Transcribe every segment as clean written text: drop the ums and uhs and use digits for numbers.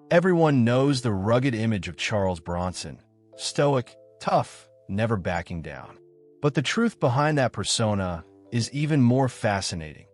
Everyone knows the rugged image of Charles Bronson, stoic, tough, never backing down. But the truth behind that persona is even more fascinating.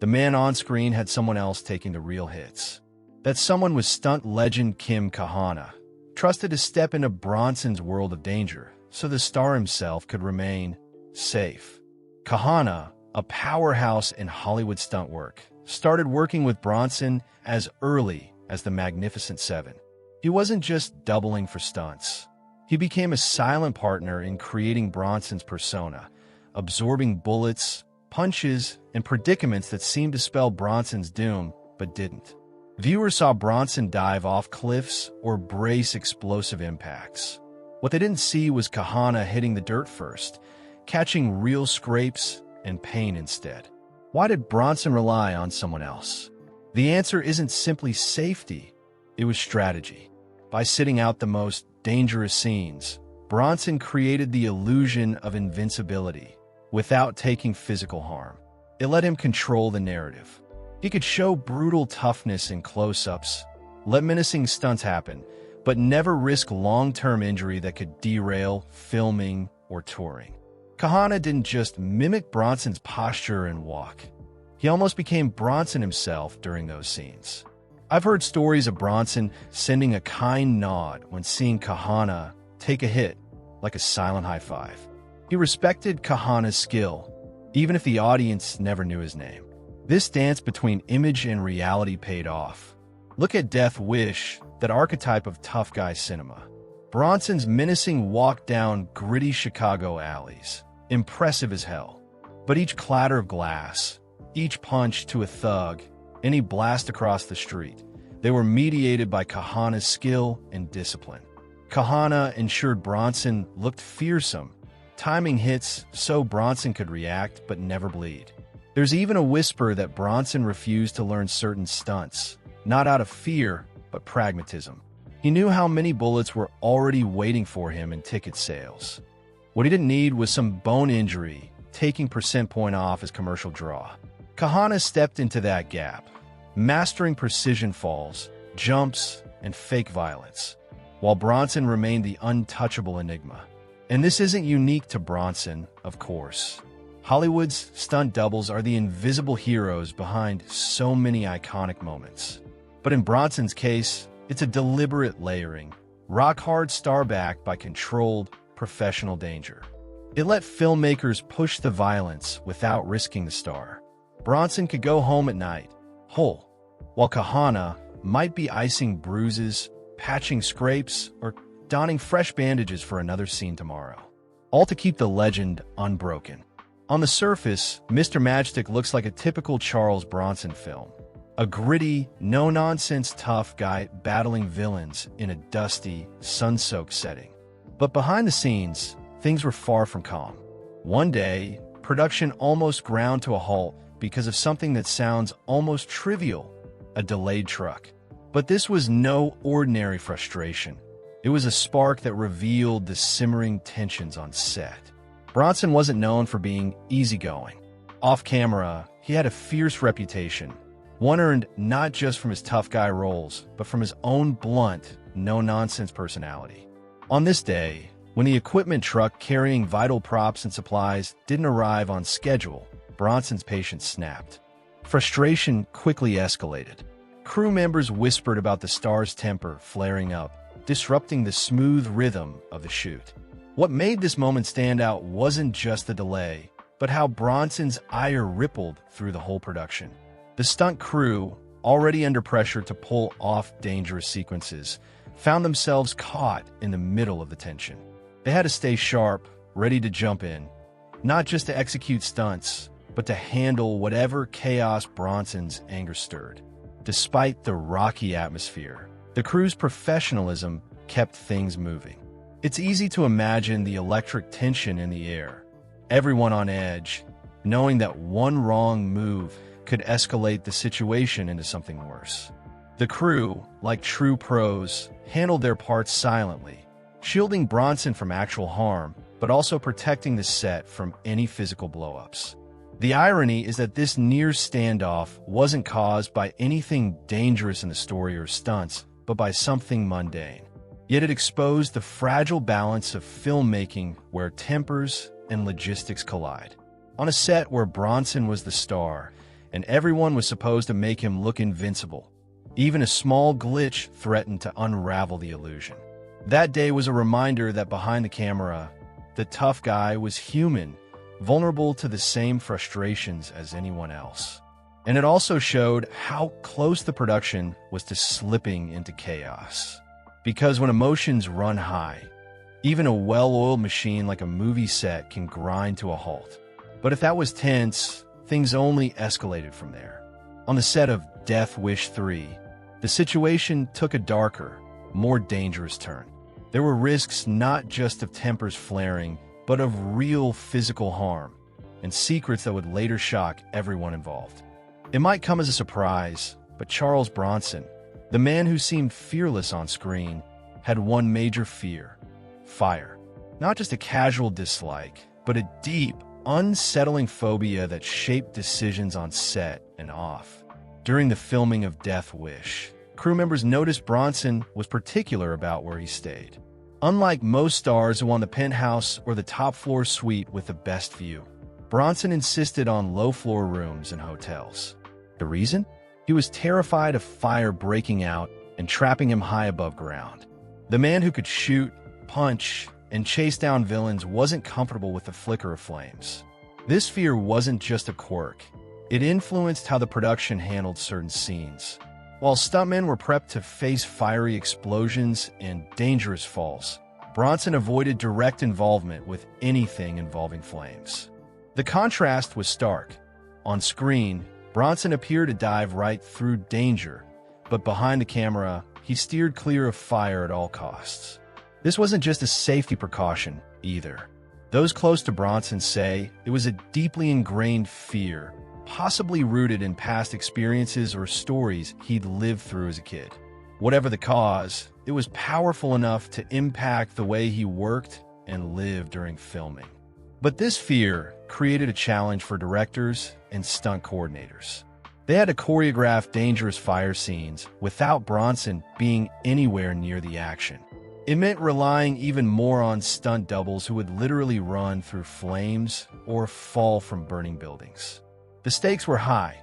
The man on screen had someone else taking the real hits. That someone was stunt legend Kim Kahana, trusted to step into Bronson's world of danger so the star himself could remain safe. Kahana, a powerhouse in Hollywood stunt work, started working with Bronson as early as the Magnificent Seven. He wasn't just doubling for stunts. He became a silent partner in creating Bronson's persona, absorbing bullets, punches, and predicaments that seemed to spell Bronson's doom, but didn't. Viewers saw Bronson dive off cliffs or brace explosive impacts. What they didn't see was Kahana hitting the dirt first, catching real scrapes and pain instead. Why did Bronson rely on someone else? The answer isn't simply safety, it was strategy. By sitting out the most dangerous scenes, Bronson created the illusion of invincibility without taking physical harm. It let him control the narrative. He could show brutal toughness in close-ups, let menacing stunts happen, but never risk long-term injury that could derail filming or touring. Kahana didn't just mimic Bronson's posture and walk. He almost became Bronson himself during those scenes. I've heard stories of Bronson sending a kind nod when seeing Kahana take a hit, like a silent high five. He respected Kahana's skill, even if the audience never knew his name. This dance between image and reality paid off. Look at Death Wish, that archetype of tough guy cinema. Bronson's menacing walk down gritty Chicago alleys, impressive as hell. But each clatter of glass, each punch to a thug, any blast across the street, they were mediated by Kahana's skill and discipline. Kahana ensured Bronson looked fearsome, timing hits so Bronson could react but never bleed. There's even a whisper that Bronson refused to learn certain stunts, not out of fear, but pragmatism. He knew how many bullets were already waiting for him in ticket sales. What he didn't need was some bone injury, taking percent point off his commercial draw. Kahana stepped into that gap, mastering precision falls, jumps, and fake violence, while Bronson remained the untouchable enigma. And this isn't unique to Bronson, of course. Hollywood's stunt doubles are the invisible heroes behind so many iconic moments. But in Bronson's case, it's a deliberate layering, rock-hard star backed by controlled, professional danger. It let filmmakers push the violence without risking the star. Bronson could go home at night, whole, while Kahana might be icing bruises, patching scrapes, or donning fresh bandages for another scene tomorrow. All to keep the legend unbroken. On the surface, Mr. Matchstick looks like a typical Charles Bronson film. A gritty, no-nonsense tough guy battling villains in a dusty, sun-soaked setting. But behind the scenes, things were far from calm. One day, production almost ground to a halt because of something that sounds almost trivial, a delayed truck. But this was no ordinary frustration. It was a spark that revealed the simmering tensions on set. Bronson wasn't known for being easygoing. Off camera, he had a fierce reputation, one earned not just from his tough guy roles, but from his own blunt, no-nonsense personality. On this day, when the equipment truck carrying vital props and supplies didn't arrive on schedule, Bronson's patience snapped. Frustration quickly escalated. Crew members whispered about the star's temper flaring up, disrupting the smooth rhythm of the shoot. What made this moment stand out wasn't just the delay, but how Bronson's ire rippled through the whole production. The stunt crew, already under pressure to pull off dangerous sequences, found themselves caught in the middle of the tension. They had to stay sharp, ready to jump in, not just to execute stunts, but to handle whatever chaos Bronson's anger stirred. Despite the rocky atmosphere, the crew's professionalism kept things moving. It's easy to imagine the electric tension in the air, everyone on edge, knowing that one wrong move could escalate the situation into something worse. The crew, like true pros, handled their parts silently, shielding Bronson from actual harm, but also protecting the set from any physical blow-ups. The irony is that this near standoff wasn't caused by anything dangerous in the story or stunts, but by something mundane. Yet it exposed the fragile balance of filmmaking where tempers and logistics collide. On a set where Bronson was the star, and everyone was supposed to make him look invincible, even a small glitch threatened to unravel the illusion. That day was a reminder that behind the camera, the tough guy was human, vulnerable to the same frustrations as anyone else. And it also showed how close the production was to slipping into chaos. Because when emotions run high, even a well-oiled machine like a movie set can grind to a halt. But if that was tense, things only escalated from there. On the set of Death Wish 3, the situation took a darker, more dangerous turn. There were risks not just of tempers flaring, but of real physical harm, and secrets that would later shock everyone involved. It might come as a surprise, but Charles Bronson, the man who seemed fearless on screen, had one major fear: fire. Not just a casual dislike, but a deep, unsettling phobia that shaped decisions on set and off. During the filming of Death Wish, crew members noticed Bronson was particular about where he stayed. Unlike most stars who want the penthouse or the top-floor suite with the best view, Bronson insisted on low-floor rooms in hotels. The reason? He was terrified of fire breaking out and trapping him high above ground. The man who could shoot, punch, and chase down villains wasn't comfortable with the flicker of flames. This fear wasn't just a quirk. It influenced how the production handled certain scenes. While stuntmen were prepped to face fiery explosions and dangerous falls, Bronson avoided direct involvement with anything involving flames. The contrast was stark. On screen, Bronson appeared to dive right through danger, but behind the camera, he steered clear of fire at all costs. This wasn't just a safety precaution, either. Those close to Bronson say it was a deeply ingrained fear, possibly rooted in past experiences or stories he'd lived through as a kid. Whatever the cause, it was powerful enough to impact the way he worked and lived during filming. But this fear created a challenge for directors and stunt coordinators. They had to choreograph dangerous fire scenes without Bronson being anywhere near the action. It meant relying even more on stunt doubles who would literally run through flames or fall from burning buildings. The stakes were high,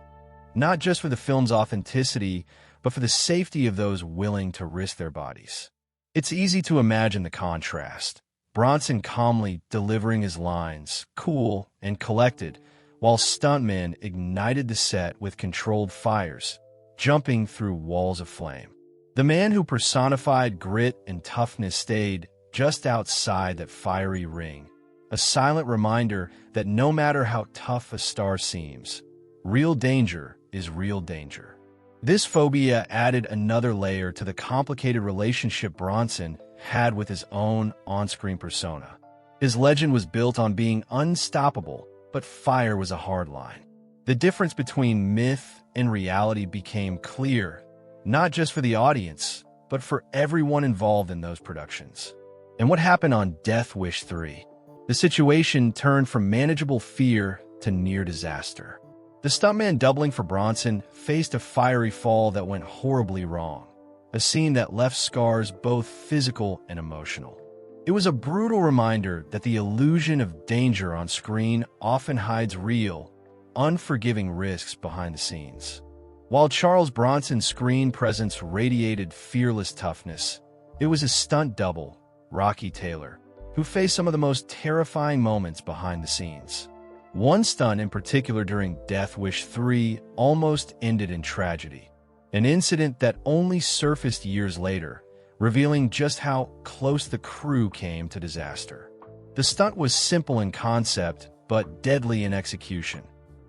not just for the film's authenticity, but for the safety of those willing to risk their bodies. It's easy to imagine the contrast. Bronson calmly delivering his lines, cool and collected, while stuntmen ignited the set with controlled fires, jumping through walls of flame. The man who personified grit and toughness stayed just outside that fiery ring, a silent reminder that no matter how tough a star seems, real danger is real danger. This phobia added another layer to the complicated relationship Bronson had with his own on-screen persona. His legend was built on being unstoppable, but fire was a hard line. The difference between myth and reality became clear, not just for the audience, but for everyone involved in those productions. And what happened on Death Wish 3? The situation turned from manageable fear to near disaster. The stuntman doubling for Bronson faced a fiery fall that went horribly wrong, a scene that left scars both physical and emotional. It was a brutal reminder that the illusion of danger on screen often hides real, unforgiving risks behind the scenes. While Charles Bronson's screen presence radiated fearless toughness, it was his stunt double, Rocky Taylor, who faced some of the most terrifying moments behind the scenes. One stunt in particular during Death Wish 3 almost ended in tragedy, an incident that only surfaced years later, revealing just how close the crew came to disaster. The stunt was simple in concept, but deadly in execution.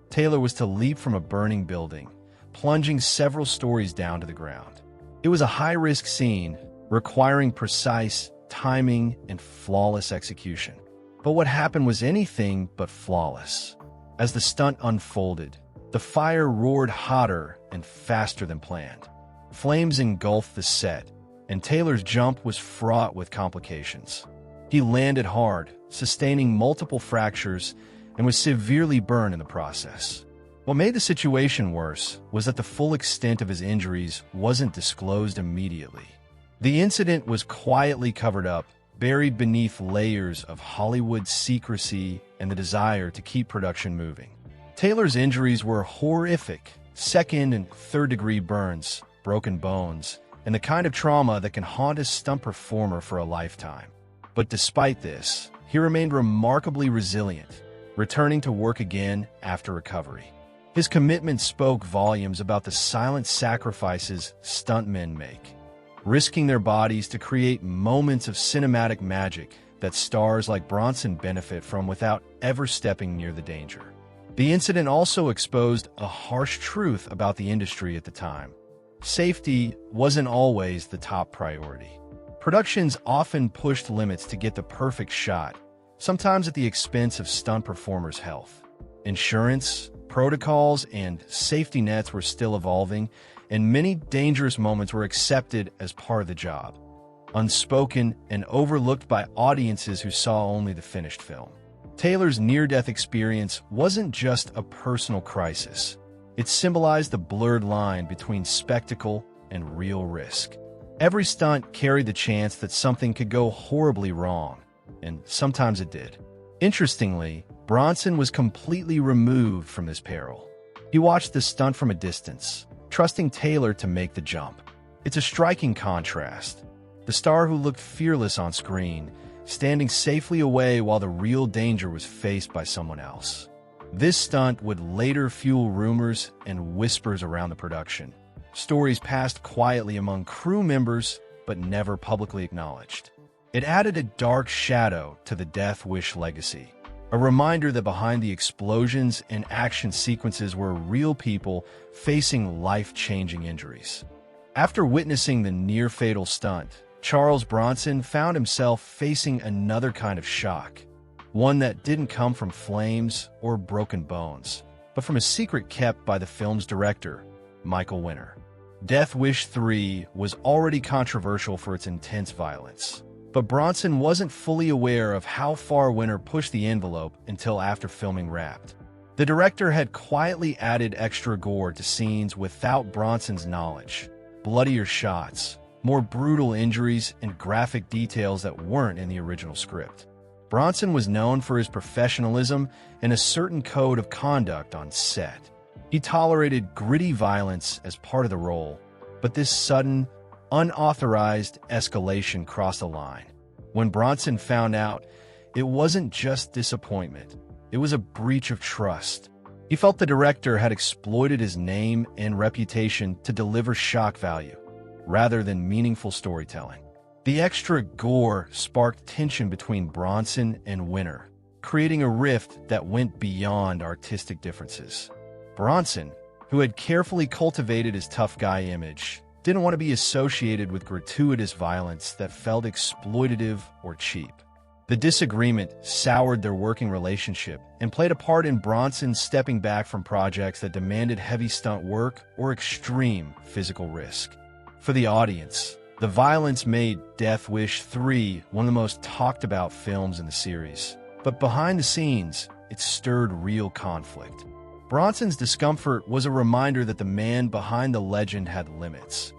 Taylor was to leap from a burning building, plunging several stories down to the ground. It was a high-risk scene, requiring precise timing and flawless execution. But what happened was anything but flawless. As the stunt unfolded, the fire roared hotter and faster than planned. Flames engulfed the set, and Taylor's jump was fraught with complications. He landed hard, sustaining multiple fractures, and was severely burned in the process. What made the situation worse was that the full extent of his injuries wasn't disclosed immediately. The incident was quietly covered up, buried beneath layers of Hollywood secrecy and the desire to keep production moving. Taylor's injuries were horrific: second and third-degree burns, broken bones, and the kind of trauma that can haunt a stunt performer for a lifetime. But despite this, he remained remarkably resilient, returning to work again after recovery. His commitment spoke volumes about the silent sacrifices stuntmen make, risking their bodies to create moments of cinematic magic that stars like Bronson benefit from without ever stepping near the danger. The incident also exposed a harsh truth about the industry at the time. Safety wasn't always the top priority. Productions often pushed limits to get the perfect shot, sometimes at the expense of stunt performers' health. Insurance, protocols, and safety nets were still evolving, and many dangerous moments were accepted as part of the job, unspoken and overlooked by audiences who saw only the finished film. Taylor's near-death experience wasn't just a personal crisis. It symbolized the blurred line between spectacle and real risk. Every stunt carried the chance that something could go horribly wrong, and sometimes it did. Interestingly, Bronson was completely removed from this peril. He watched the stunt from a distance, trusting Taylor to make the jump. It's a striking contrast. The star who looked fearless on screen, standing safely away while the real danger was faced by someone else. This stunt would later fuel rumors and whispers around the production. Stories passed quietly among crew members, but never publicly acknowledged. It added a dark shadow to the Death Wish legacy, a reminder that behind the explosions and action sequences were real people facing life-changing injuries. After witnessing the near-fatal stunt, Charles Bronson found himself facing another kind of shock, one that didn't come from flames or broken bones, but from a secret kept by the film's director, Michael Winner. Death Wish 3 was already controversial for its intense violence, but Bronson wasn't fully aware of how far Winner pushed the envelope until after filming wrapped. The director had quietly added extra gore to scenes without Bronson's knowledge, bloodier shots, more brutal injuries, and graphic details that weren't in the original script. Bronson was known for his professionalism and a certain code of conduct on set. He tolerated gritty violence as part of the role, but this sudden, unauthorized escalation crossed a line. When Bronson found out, it wasn't just disappointment. It was a breach of trust. He felt the director had exploited his name and reputation to deliver shock value, rather than meaningful storytelling. The extra gore sparked tension between Bronson and Winner, creating a rift that went beyond artistic differences. Bronson, who had carefully cultivated his tough guy image, didn't want to be associated with gratuitous violence that felt exploitative or cheap. The disagreement soured their working relationship and played a part in Bronson stepping back from projects that demanded heavy stunt work or extreme physical risk. For the audience, the violence made Death Wish 3 one of the most talked about films in the series. But behind the scenes, it stirred real conflict. Bronson's discomfort was a reminder that the man behind the legend had limits,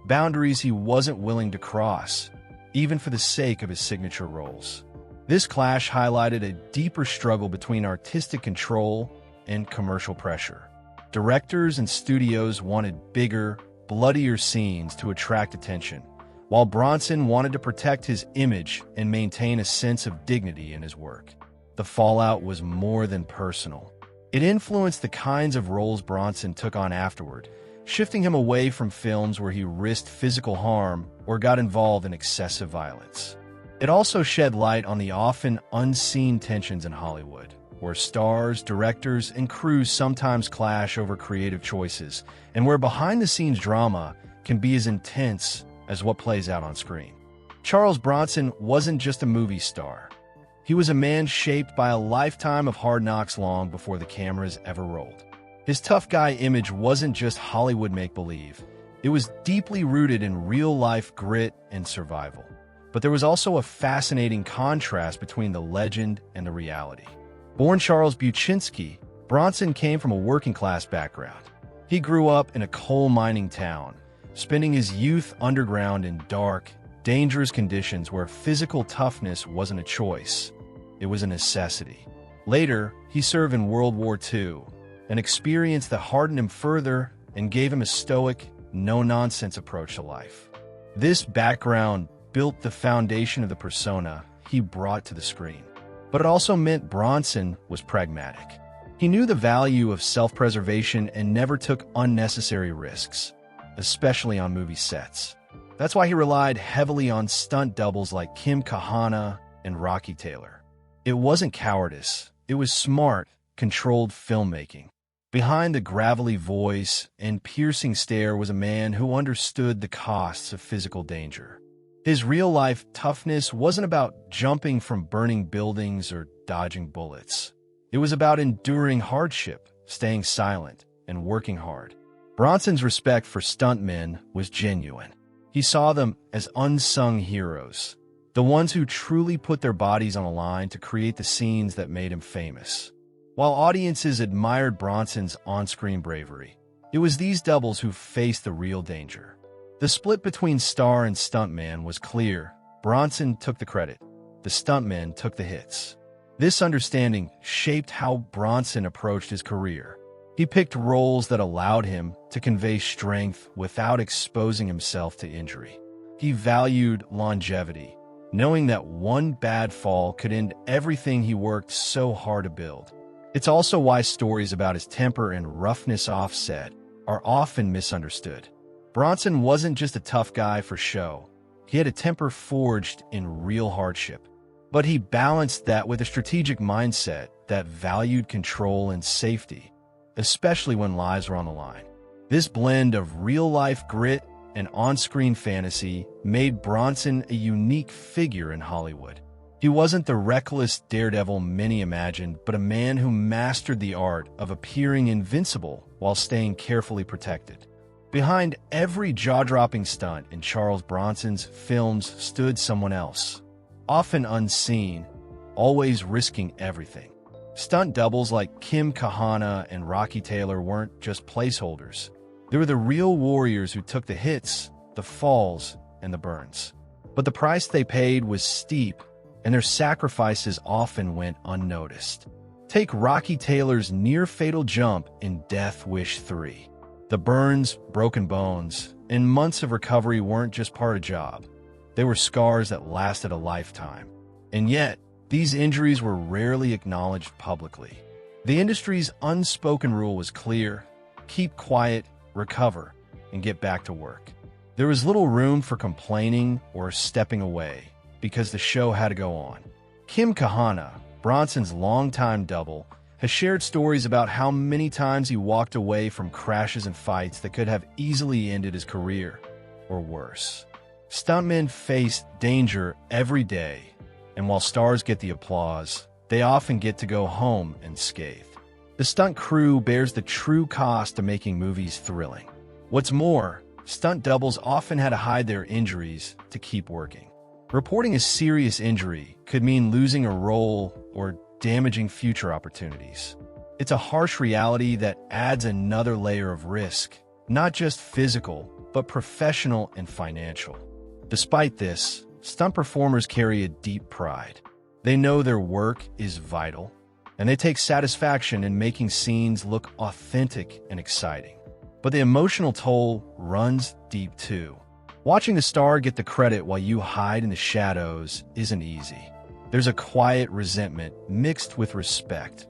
boundaries he wasn't willing to cross, even for the sake of his signature roles. This clash highlighted a deeper struggle between artistic control and commercial pressure. Directors and studios wanted bigger, bloodier scenes to attract attention, while Bronson wanted to protect his image and maintain a sense of dignity in his work. The fallout was more than personal. It influenced the kinds of roles Bronson took on afterward, shifting him away from films where he risked physical harm or got involved in excessive violence. It also shed light on the often unseen tensions in Hollywood, where stars, directors, and crews sometimes clash over creative choices, and where behind-the-scenes drama can be as intense as what plays out on screen. Charles Bronson wasn't just a movie star. He was a man shaped by a lifetime of hard knocks long before the cameras ever rolled. His tough guy image wasn't just Hollywood make-believe. It was deeply rooted in real-life grit and survival. But there was also a fascinating contrast between the legend and the reality. Born Charles Buczynski, Bronson came from a working-class background. He grew up in a coal mining town, spending his youth underground in dark, dangerous conditions where physical toughness wasn't a choice. It was a necessity. Later, he served in World War II, an experience that hardened him further and gave him a stoic, no-nonsense approach to life. This background built the foundation of the persona he brought to the screen. But it also meant Bronson was pragmatic. He knew the value of self-preservation and never took unnecessary risks, especially on movie sets. That's why he relied heavily on stunt doubles like Kim Kahana and Rocky Taylor. It wasn't cowardice, it was smart, controlled filmmaking. Behind the gravelly voice and piercing stare was a man who understood the costs of physical danger. His real-life toughness wasn't about jumping from burning buildings or dodging bullets. It was about enduring hardship, staying silent, and working hard. Bronson's respect for stuntmen was genuine. He saw them as unsung heroes, the ones who truly put their bodies on the line to create the scenes that made him famous. While audiences admired Bronson's on-screen bravery, it was these doubles who faced the real danger. The split between star and stuntman was clear. Bronson took the credit. The stuntmen took the hits. This understanding shaped how Bronson approached his career. He picked roles that allowed him to convey strength without exposing himself to injury. He valued longevity, knowing that one bad fall could end everything he worked so hard to build. It's also why stories about his temper and roughness off set are often misunderstood. Bronson wasn't just a tough guy for show. He had a temper forged in real hardship. But he balanced that with a strategic mindset that valued control and safety, especially when lives were on the line. This blend of real-life grit and on-screen fantasy made Bronson a unique figure in Hollywood. He wasn't the reckless daredevil many imagined, but a man who mastered the art of appearing invincible while staying carefully protected. Behind every jaw-dropping stunt in Charles Bronson's films stood someone else, often unseen, always risking everything. Stunt doubles like Kim Kahana and Rocky Taylor weren't just placeholders. They were the real warriors who took the hits, the falls, and the burns. But the price they paid was steep, and their sacrifices often went unnoticed. Take Rocky Taylor's near-fatal jump in Death Wish 3. The burns, broken bones, and months of recovery weren't just part of the job. They were scars that lasted a lifetime. And yet, these injuries were rarely acknowledged publicly. The industry's unspoken rule was clear: keep quiet, recover, and get back to work. There was little room for complaining or stepping away, because the show had to go on. Kim Kahana, Bronson's longtime double, has shared stories about how many times he walked away from crashes and fights that could have easily ended his career, or worse. Stuntmen face danger every day, and while stars get the applause, they often get to go home unscathed. The stunt crew bears the true cost of making movies thrilling. What's more, stunt doubles often had to hide their injuries to keep working. Reporting a serious injury could mean losing a role or damaging future opportunities. It's a harsh reality that adds another layer of risk, not just physical, but professional and financial. Despite this, stunt performers carry a deep pride. They know their work is vital, and they take satisfaction in making scenes look authentic and exciting. But the emotional toll runs deep too. Watching the star get the credit while you hide in the shadows isn't easy. There's a quiet resentment mixed with respect,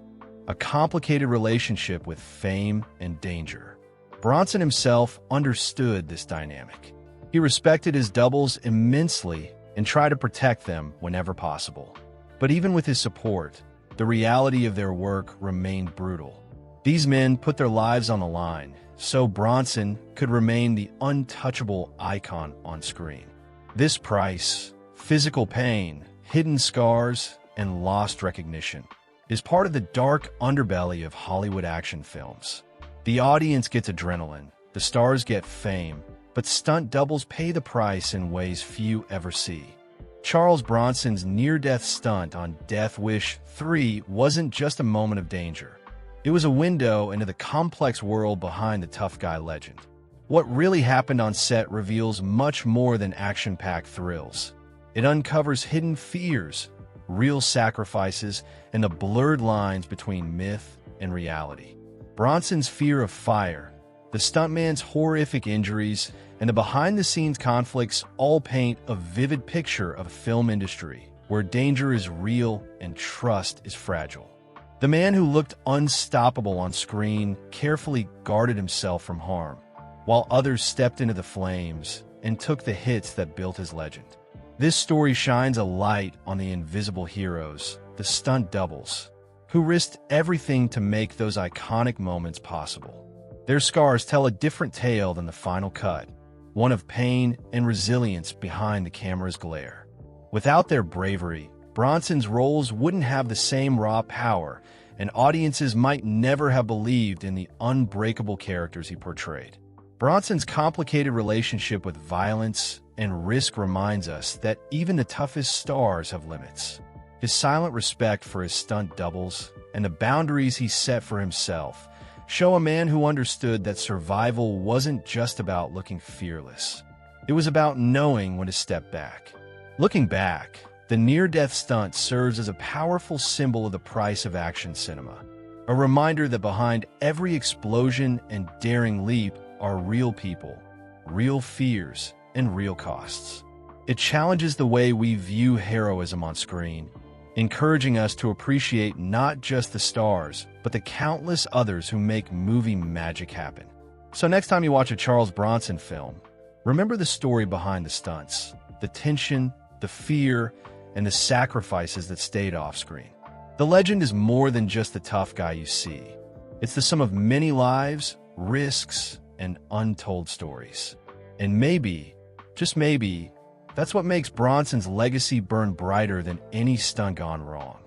a complicated relationship with fame and danger. Bronson himself understood this dynamic. He respected his doubles immensely and tried to protect them whenever possible. But even with his support, the reality of their work remained brutal. These men put their lives on the line, so Bronson could remain the untouchable icon on screen. This price, physical pain, hidden scars, and lost recognition, is part of the dark underbelly of Hollywood action films. The audience gets adrenaline, the stars get fame, but stunt doubles pay the price in ways few ever see. Charles Bronson's near-death stunt on Death Wish 3 wasn't just a moment of danger. It was a window into the complex world behind the tough guy legend. What really happened on set reveals much more than action-packed thrills. It uncovers hidden fears, real sacrifices, and the blurred lines between myth and reality. Bronson's fear of fire, the stuntman's horrific injuries, and the behind-the-scenes conflicts all paint a vivid picture of a film industry where danger is real and trust is fragile. The man who looked unstoppable on screen carefully guarded himself from harm, while others stepped into the flames and took the hits that built his legend. This story shines a light on the invisible heroes, the stunt doubles, who risked everything to make those iconic moments possible. Their scars tell a different tale than the final cut, one of pain and resilience behind the camera's glare. Without their bravery, Bronson's roles wouldn't have the same raw power, and audiences might never have believed in the unbreakable characters he portrayed. Bronson's complicated relationship with violence and risk reminds us that even the toughest stars have limits. His silent respect for his stunt doubles and the boundaries he set for himself show a man who understood that survival wasn't just about looking fearless. It was about knowing when to step back. Looking back, the near-death stunt serves as a powerful symbol of the price of action cinema, a reminder that behind every explosion and daring leap are real people, real fears, and real costs. It challenges the way we view heroism on screen, encouraging us to appreciate not just the stars, but the countless others who make movie magic happen. So next time you watch a Charles Bronson film, remember the story behind the stunts, the tension, the fear, and the sacrifices that stayed off-screen. The legend is more than just the tough guy you see. It's the sum of many lives, risks, and untold stories. And maybe, just maybe, that's what makes Bronson's legacy burn brighter than any stunt gone wrong.